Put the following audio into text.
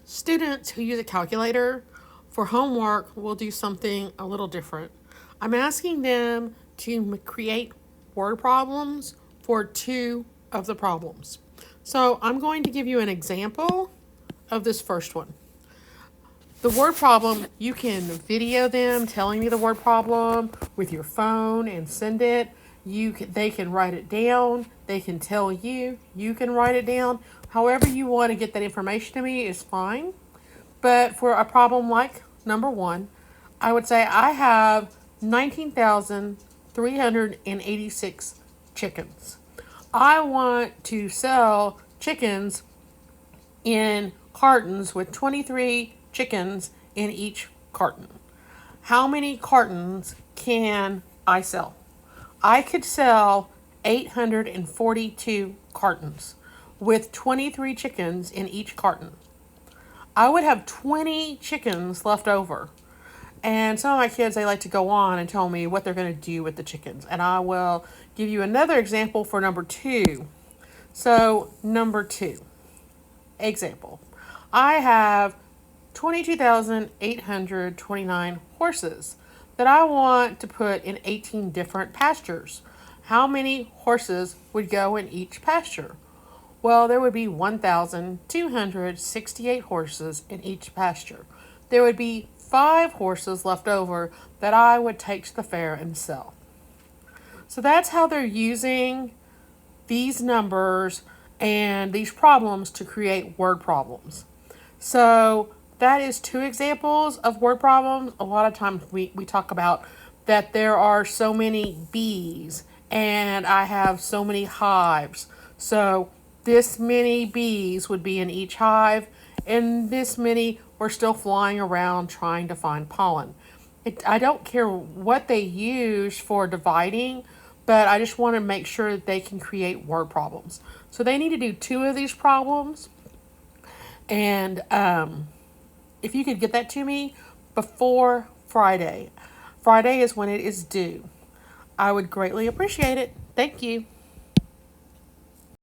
Students who use a calculator for homework will do something a little different. I'm asking them to create word problems for two of the problems. So I'm going to give you an example of this first one. The word problem, you can video them telling me the word problem with your phone and send it. They can write it down. They can tell you. You can write it down. However you want to get that information to me is fine. But for a problem like number one, I would say I have 19,386 chickens. I want to sell chickens in cartons with 23 chickens in each carton. How many cartons can I sell? I could sell 842 cartons with 23 chickens in each carton. I would have 20 chickens left over. And some of my kids, they like to go on and tell me what they're going to do with the chickens. And I will give you another example for number two. So, number two, example. I have 22,829 horses that I want to put in 18 different pastures. How many horses would go in each pasture? Well, there would be 1,268 horses in each pasture. There would be 5 horses left over that I would take to the fair and sell. So that's how they're using these numbers and these problems to create word problems. So that is 2 examples of word problems. A lot of times we talk about that there are so many bees and I have so many hives. So this many bees would be in each hive and this many were still flying around trying to find pollen. I don't care what they use for dividing, but I just want to make sure that they can create word problems. So they need to do 2 of these problems. And if you could get that to me before Friday. Friday is when it is due. I would greatly appreciate it. Thank you.